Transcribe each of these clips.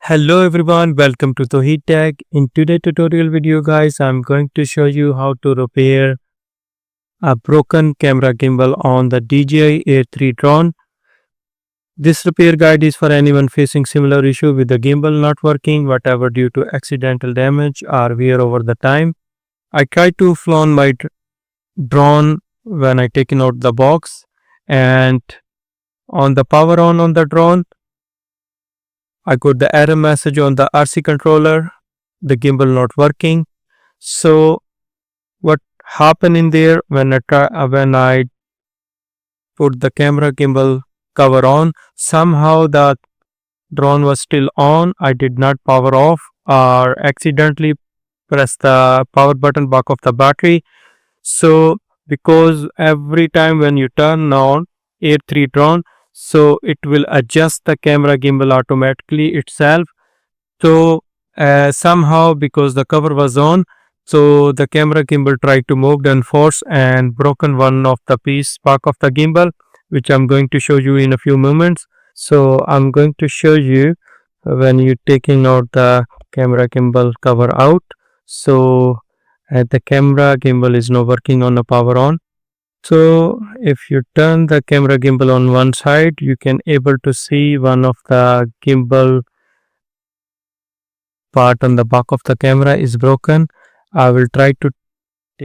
Hello everyone, welcome to Tohid Tech. In today's tutorial video guys, I'm going to show you how to repair a broken camera gimbal on the DJI Air 3 drone. This repair guide is for anyone facing similar issue with the gimbal not working, whatever due to accidental damage or wear over the time. I tried to fly my drone when I taken out the box, and on the power on the drone, I got the error message on the RC controller, the gimbal not working. So what happened in there when I put the camera gimbal cover on, somehow the drone was still on. I did not power off or accidentally press the power button back of the battery. So because every time when you turn on Air 3 drone, so it will adjust the camera gimbal automatically itself. So somehow because the cover was on, so the camera gimbal tried to move and force and broken one of the piece back of the gimbal, which I'm going to show you in a few moments. So I'm going to show you when you're taking out the camera gimbal cover out. So the camera gimbal is now working on the power on. So if you turn the camera gimbal on one side, you can able to see one of the gimbal part on the back of the camera is broken. I will try to.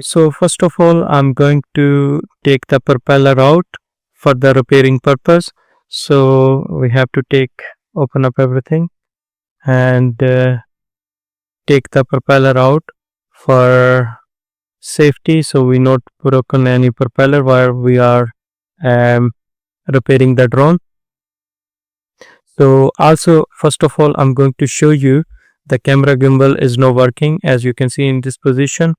So first of all, I'm going to take the propeller out for the repairing purpose. So we have to open up everything and take the propeller out for safety, so we not broken any propeller while we are repairing the drone. So also first of all, I'm going to show you the camera gimbal is now working, as you can see in this position.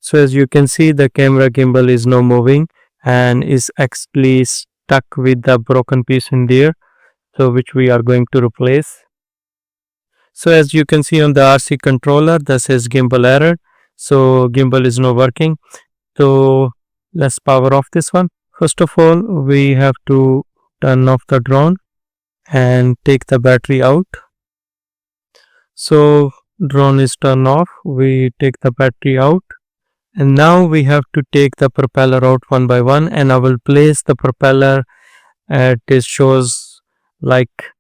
So as you can see, the camera gimbal is now moving and is actually stuck with the broken piece in there, so which we are going to replace. So as you can see on the RC controller, this is gimbal error. So gimbal is not working. So let's power off this one. First of all, we have to turn off the drone and take the battery out. So drone is turned off. We take the battery out, and now we have to take the propeller out one by one, and I will place the propeller at it shows like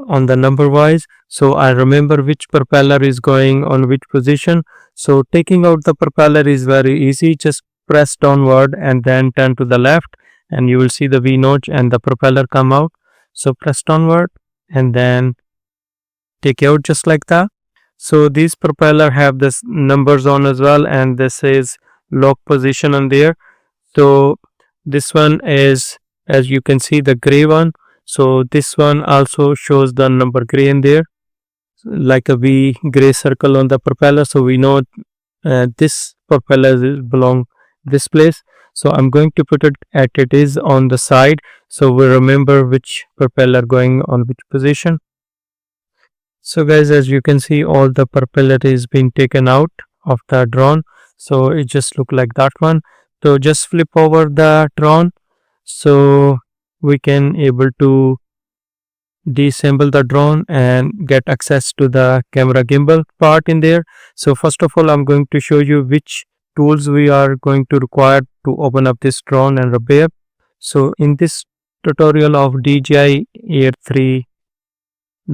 on the number wise, so I remember which propeller is going on which position. So taking out the propeller is very easy. Just press downward and then turn to the left, and you will see the V notch and the propeller come out. So press downward and then take out just like that. So these propeller have this numbers on as well, and this is lock position on there. So this one is, as you can see, the gray one. So this one also shows the number gray in there, like a V gray circle on the propeller. So we know this propeller belong this place. So I'm going to put it at it is on the side, so we remember which propeller going on which position. So guys, as you can see, all the propeller is being taken out of the drone. So it just look like that one. So just flip over the drone, so we can able to disassemble the drone and get access to the camera gimbal part in there. So first of all, I'm going to show you which tools we are going to require to open up this drone and repair. So in this tutorial of DJI Air 3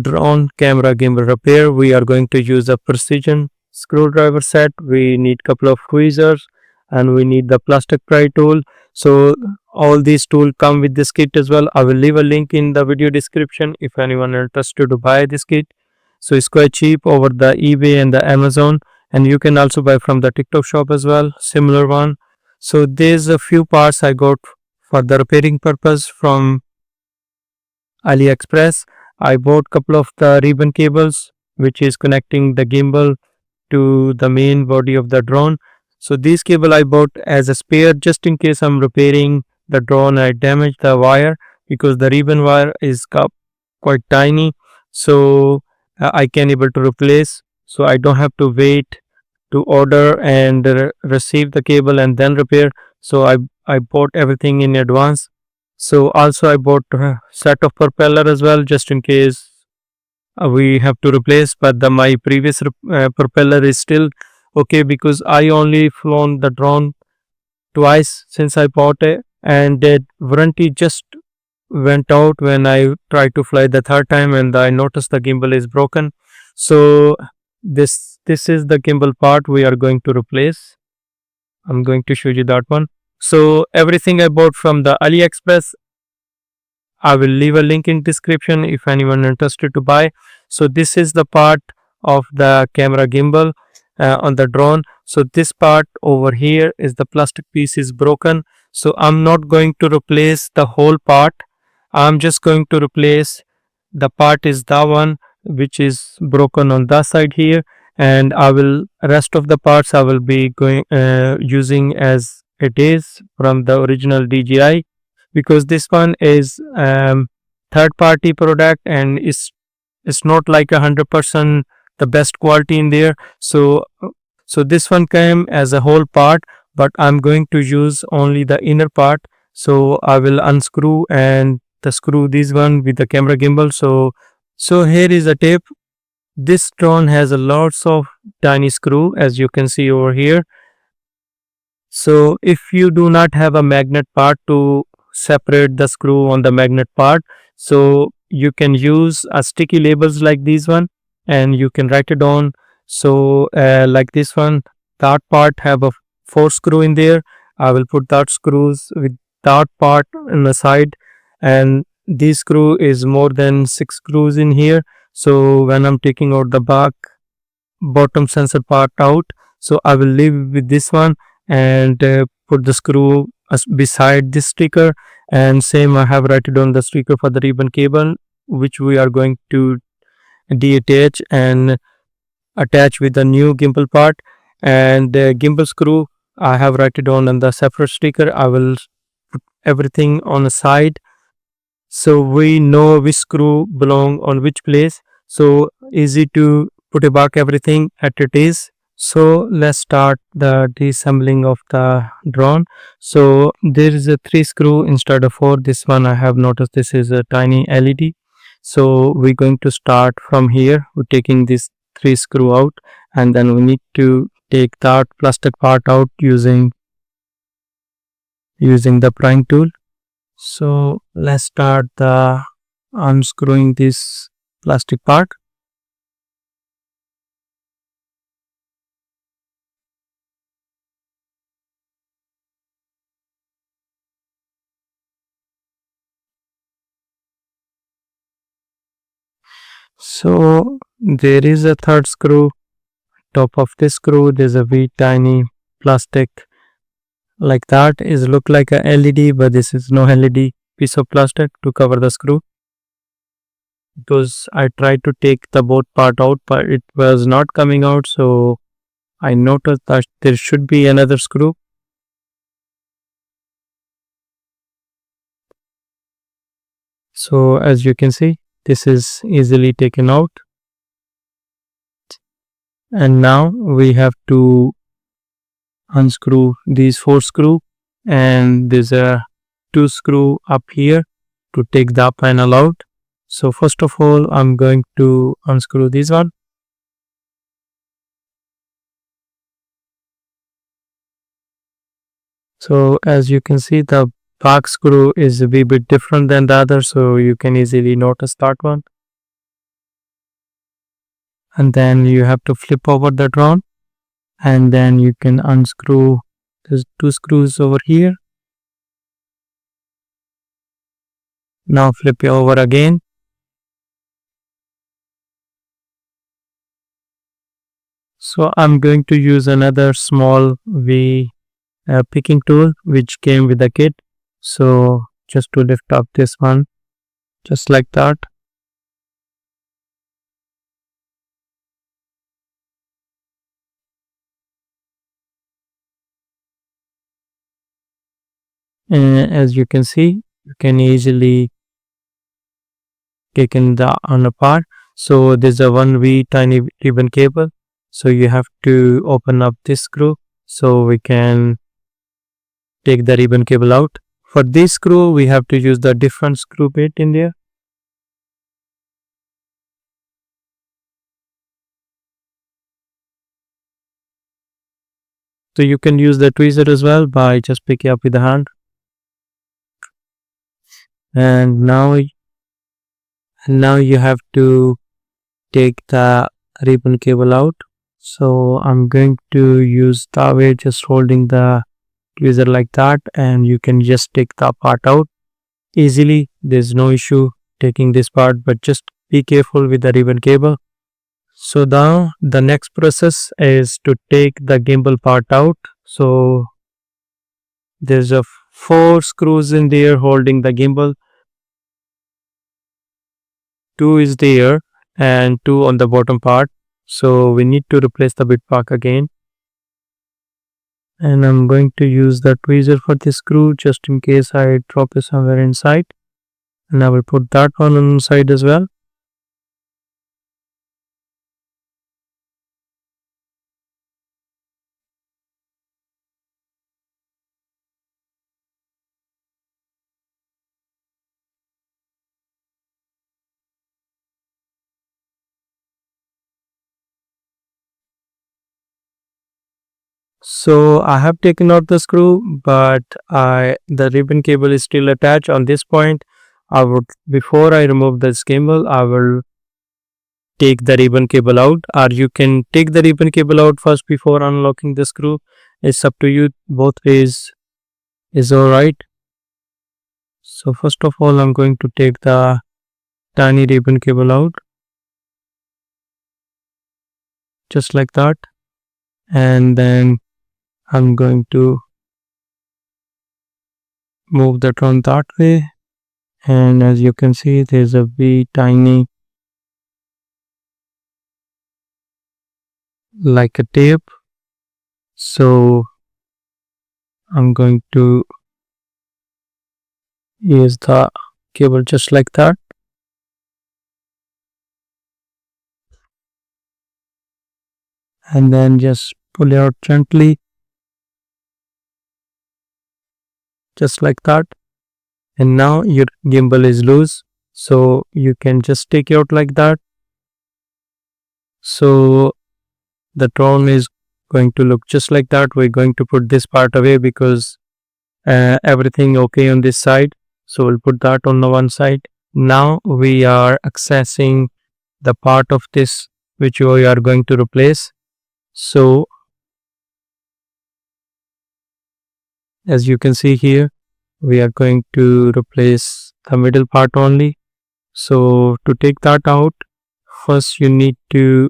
drone camera gimbal repair, we are going to use a precision screwdriver set. We need couple of tweezers and we need the plastic pry tool. So all these tools come with this kit as well. I will leave a link in the video description if anyone interested to buy this kit. So it's quite cheap over the eBay and the Amazon, and you can also buy from the TikTok shop as well, similar one. So there's a few parts I got for the repairing purpose from AliExpress. I bought couple of the ribbon cables which is connecting the gimbal to the main body of the drone. So this cable I bought as a spare just in case I'm repairing the drone. I damaged the wire because the ribbon wire is quite tiny, so I can able to replace, so I don't have to wait to order and receive the cable and then repair. So I bought everything in advance. So also I bought a set of propeller as well, just in case we have to replace, but the my previous propeller is still okay because I only flown the drone twice since I bought it, and the warranty just went out when I tried to fly the third time, and I noticed the gimbal is broken. So this is the gimbal part we are going to replace. I'm going to show you that one. So everything I bought from the AliExpress, I will leave a link in description if anyone interested to buy. So this is the part of the camera gimbal on the drone. So this part over here is the plastic piece is broken. So I'm not going to replace the whole part. I'm just going to replace the part is the one which is broken on the side here, and I will rest of the parts I will be going using as it is from the original DJI, because this one is third party product and it's not like 100% the best quality in there. So this one came as a whole part, but I'm going to use only the inner part. So I will unscrew and the screw this one with the camera gimbal. So here is a tape. This drone has a lots of tiny screw as you can see over here. So if you do not have a magnet part to separate the screw on the magnet part, so you can use a sticky labels like this one and you can write it on. So like this one, that part have a 4 screw in there. I will put that screws with that part in the side, and this screw is more than 6 screws in here. So when I'm taking out the back bottom sensor part out, so I will leave with this one and put the screw beside this sticker, and same I have written on the sticker for the ribbon cable which we are going to detach and attach with the new gimbal part. And gimbal screw I have written on the separate sticker. I will put everything on the side so we know which screw belong on which place, so easy to put it back everything at it is. So let's start the disassembling of the drone. So there is a 3 screw instead of 4. This one I have noticed this is a tiny LED. So we're going to start from here. We're taking this 3 screw out, and then we need to take that plastic part out using the prying tool. So let's start the unscrewing this plastic part. So there is a 3rd screw. Top of this screw there's a wee tiny plastic like that. Is look like a LED, but this is no LED piece of plastic to cover the screw, because I tried to take the both part out but it was not coming out. So I noticed that there should be another screw. So as you can see, this is easily taken out, and now we have to unscrew these 4 screw, and there's a 2 screw up here to take the panel out. So first of all I'm going to unscrew this one. So as you can see, the back screw is a wee bit different than the other, so you can easily notice that one. And then you have to flip over the drone, and then you can unscrew these 2 screws over here. Now flip it over again. So I'm going to use another small V picking tool which came with the kit. So just to lift up this one, just like that. As you can see, you can easily take in the on apart. So there's a one V tiny ribbon cable. So you have to open up this screw so we can take the ribbon cable out. For this screw, we have to use the different screw bit in there. So you can use the tweezer as well by just picking up with the hand. And now you have to take the ribbon cable out. So I'm going to use the way just holding the tweezer like that, and you can just take the part out easily. There's no issue taking this part, but just be careful with the ribbon cable. So now the next process is to take the gimbal part out. So there's a 4 screws in there holding the gimbal. 2 is there and 2 on the bottom part. So we need to replace the bit part again. And I'm going to use the tweezer for this screw just in case I drop it somewhere inside. And I will put that one on the side as well. So I have taken out the screw, but the ribbon cable is still attached on this point. Before I remove this gimbal, I will take the ribbon cable out, or you can take the ribbon cable out first before unlocking the screw. It's up to you. Both ways is alright. So first of all, I'm going to take the tiny ribbon cable out, just like that, and then I'm going to move that on that way, and as you can see, there's a wee tiny like a tape. So I'm going to use the cable just like that, and then just pull it out gently, just like that. And now your gimbal is loose, so you can just take it out like that. So the drone is going to look just like that. We're going to put this part away because everything okay on this side, so we'll put that on the one side. Now we are accessing the part of this which we are going to replace. So as you can see here, we are going to replace the middle part only. So to take that out, first you need to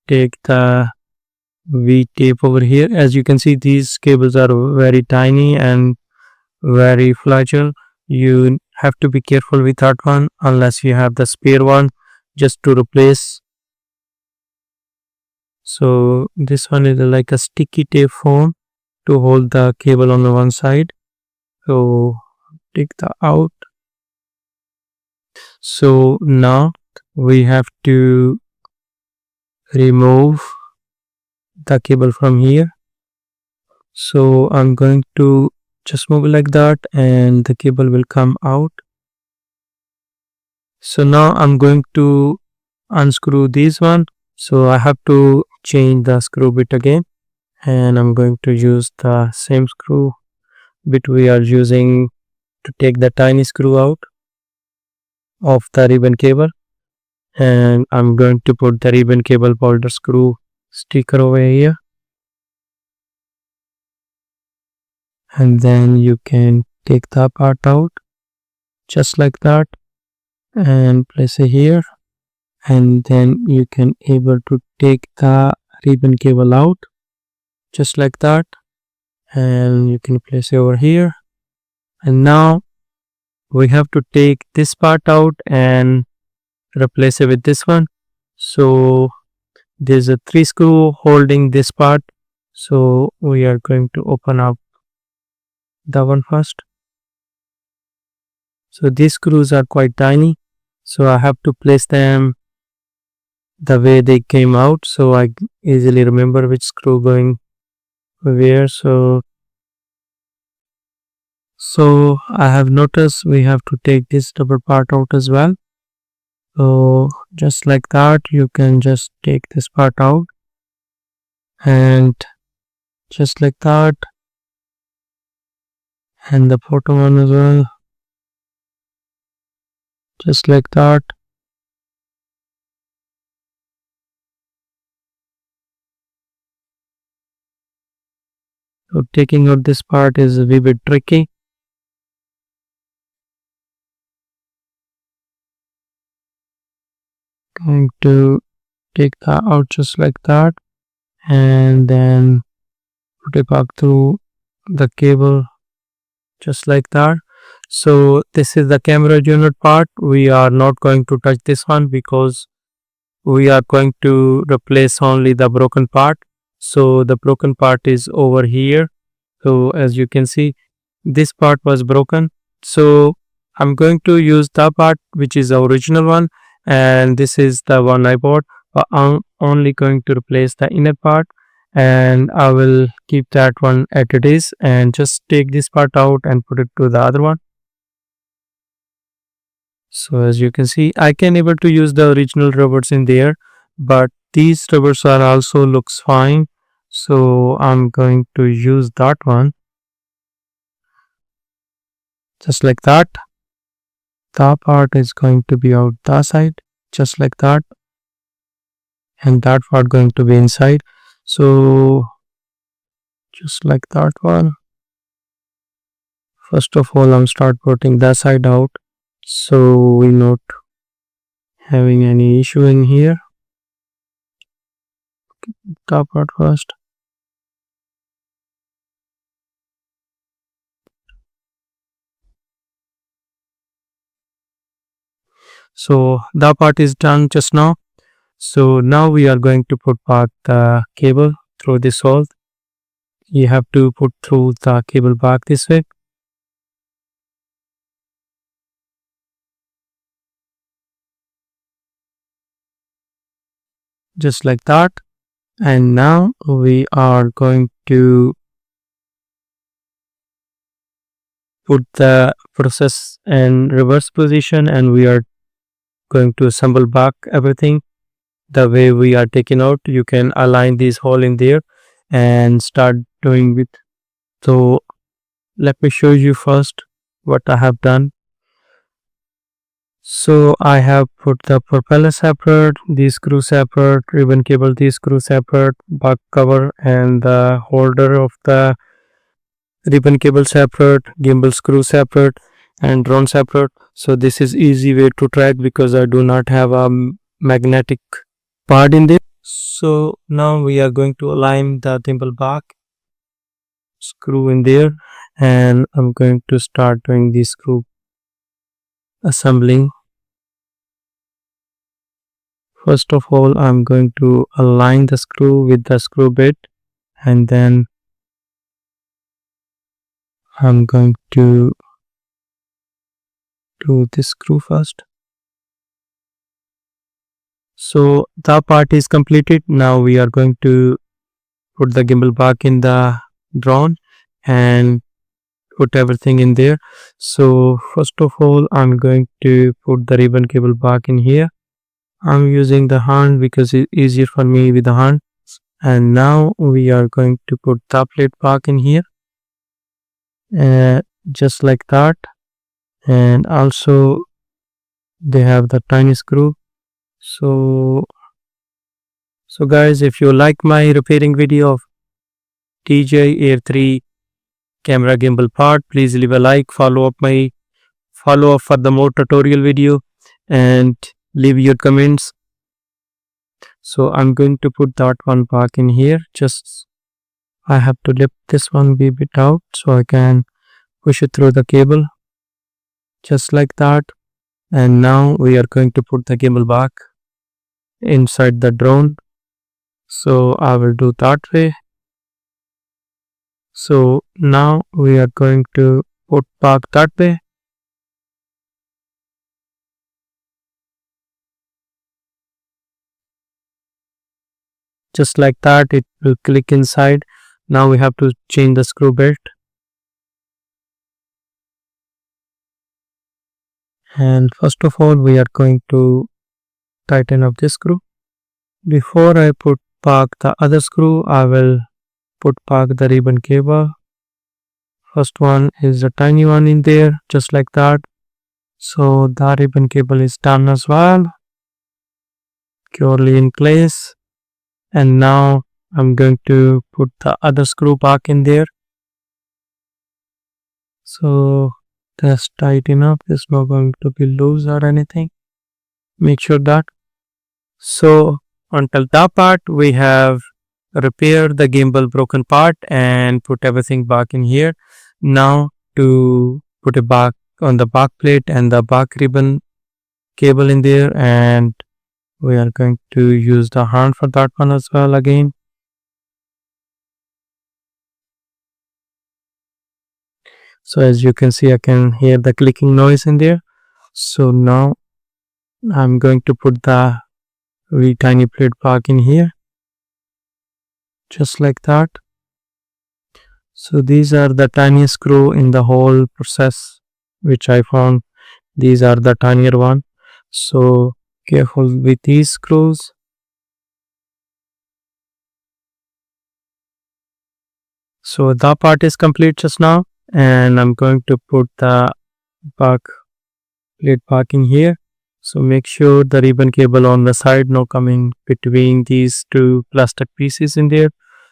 take the V tape over here. As you can see, these cables are very tiny and very fragile. You have to be careful with that one unless you have the spare one just to replace. So this one is like a sticky tape form to hold the cable on the one side. So take that out. So now we have to remove the cable from here. So I'm going to just move it like that and the cable will come out. So now I'm going to unscrew this one. So I have to change the screw bit again, and I'm going to use the same screw bit we are using to take the tiny screw out of the ribbon cable, and I'm going to put the ribbon cable holder screw sticker over here, and then you can take the part out just like that and place it here, and then you can able to take the ribbon cable out just like that, and you can place it over here. And now we have to take this part out and replace it with this one. So there's a 3 screw holding this part, so we are going to open up the one first. So these screws are quite tiny, so I have to place them the way they came out, so I easily remember which screw going where. So I have noticed we have to take this double part out as well. So just like that, you can just take this part out, and just like that, and the bottom one as well, just like that. So taking out this part is a wee bit tricky. Going to take that out just like that, and then put it back through the cable just like that. So this is the camera unit part. We are not going to touch this one because we are going to replace only the broken part. So the broken part is over here. So as you can see, this part was broken. So I'm going to use the part which is the original one, and this is the one I bought, but I'm only going to replace the inner part, and I will keep that one as it is and just take this part out and put it to the other one. So as you can see, I can able to use the original rubbers in there, but these rubbers are also looks fine. So I'm going to use that one just like that. The part is going to be out the side just like that, and that part going to be inside. So just like that one. First of all, I'm start putting that side out, so we're not having any issue in here. Top part first. So that part is done just now. So now we are going to put back the cable through this hole. You have to put through the cable back this way. Just like that. And now we are going to put the process in reverse position, and we are going to assemble back everything the way we are taking out. You can align this hole in there and start doing with. So let me show you first what I have done. So I have put the propeller separate, the screw separate, ribbon cable, the screw separate, back cover and the holder of the ribbon cable separate, gimbal screw separate, and drone separate. So this is easy way to track because I do not have a magnetic part in there. So now we are going to align the gimbal back screw in there, and I'm going to start doing the screw assembling. First of all, I'm going to align the screw with the screw bit, and then I'm going to do this screw first. So that part is completed. Now we are going to put the gimbal back in the drone and put everything in there. So first of all, I'm going to put the ribbon cable back in here. I'm using the hand because it's easier for me with the hand. And now we are going to put the plate back in here, just like that. And also they have the tiny screw. So guys, if you like my repairing video of DJI Air 3 camera gimbal part, please leave a like, follow up for the more tutorial video, and leave your comments. So I'm going to put that one back in here. Just I have to lift this one a bit out so I can push it through the cable just like that. And now we are going to put the gimbal back inside the drone. So I will do that way. So now we are going to put back that way. Just like that, it will click inside. Now we have to change the screw bit. And first of all, we are going to tighten up this screw. Before I put back the other screw, I will put back the ribbon cable. First one is a tiny one in there, just like that. So the ribbon cable is done as well, securely in place. And now I'm going to put the other screw back in there. So just tighten up. It's not going to be loose or anything. Make sure that. So until that part, we have repaired the gimbal broken part and put everything back in here. Now to put it back on the back plate and the back ribbon cable in there, and we are going to use the hand for that one as well again. So as you can see, I can hear the clicking noise in there. So now I'm going to put the very tiny plate back in here, just like that. So these are the tiniest screw in the whole process which I found. These are the tinier one. So careful with these screws. So that part is complete just now, and I'm going to put the back plate back in here. So make sure the ribbon cable on the side no coming between these two plastic pieces in there.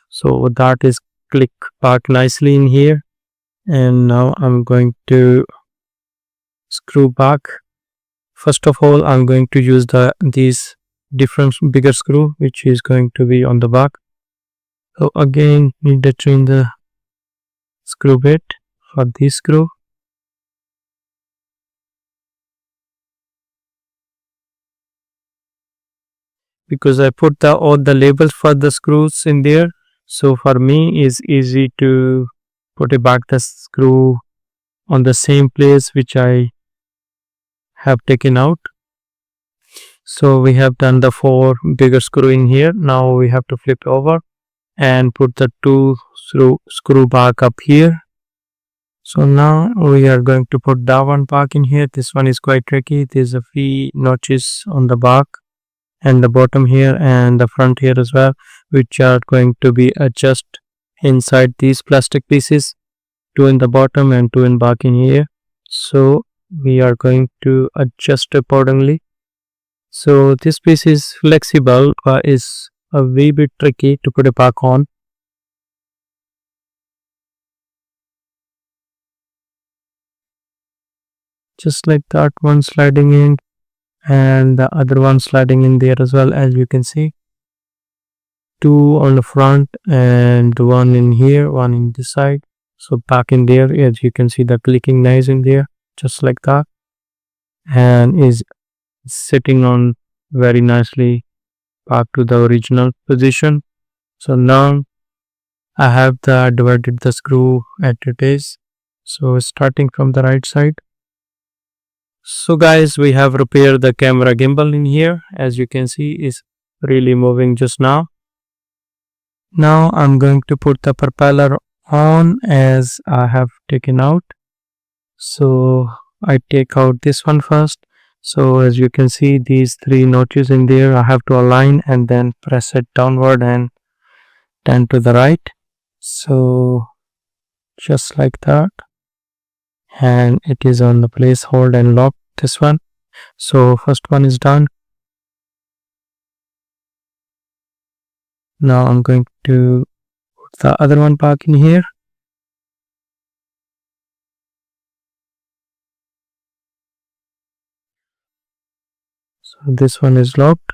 So that is click back nicely in here. And now I'm going to screw back. First of all, I'm going to use these different bigger screw which is going to be on the back. So again, need to change the screw bit for this screw. Because I put all the labels for the screws in there, so for me is easy to put it back the screw on the same place which I have taken out. So we have done the 4 bigger screw in here. Now we have to flip over and put the 2 screw back up here. So now we are going to put that one back in here. This one is quite tricky. There's a few notches on the back and the bottom here and the front here as well, which are going to be adjust inside these plastic pieces, 2 in the bottom and 2 in back in here. So we are going to adjust accordingly. So this piece is flexible but is a wee bit tricky to put it back on. Just like that, one sliding in and the other one sliding in there as well, as you can see. 2 on the front and 1 in here, 1 in this side. So back in there, as you can see the clicking noise in there, just like that, and is sitting on very nicely back to the original position. So now I have divided the screw at it is. So starting from the right side. So guys, we have repaired the camera gimbal in here. As you can see, is really moving just now. Now I'm going to put the propeller on as I have taken out. So I take out this one first. So as you can see, these 3 notches in there, I have to align and then press it downward and turn to the right. So just like that, and it is on the place, hold and lock this one. So first one is done. Now I'm going to put the other one back in here. So this one is locked.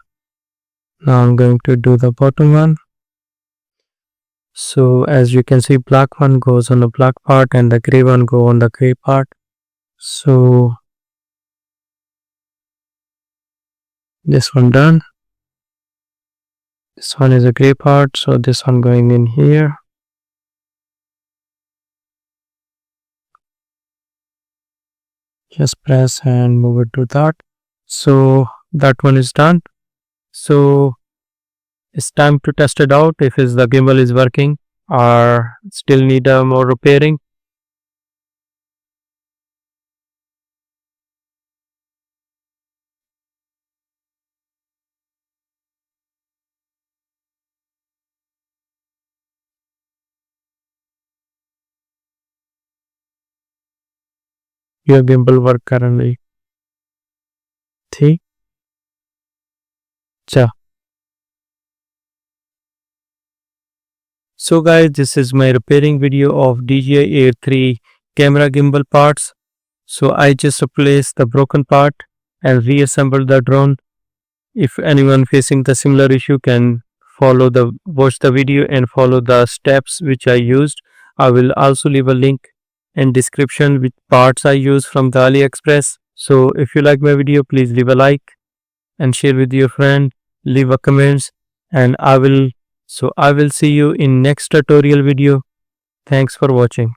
Now I'm going to do the bottom one. So as you can see, black one goes on the black part and the gray one go on the gray part. So this one done. This one is a gray part, so this one going in here. Just press and move it to that. So that one is done. So it's time to test it out if the gimbal is working or still need more repairing. your gimbal work currently. ठीक चा So guys, this is my repairing video of DJI Air 3 camera gimbal parts. So I just replaced the broken part and reassembled the drone. If anyone facing the similar issue can watch the video and follow the steps which I used. I will also leave a link in description with parts I use from the AliExpress. So if you like my video, please leave a like and share with your friend, leave a comments, and I will see you in next tutorial video. Thanks for watching.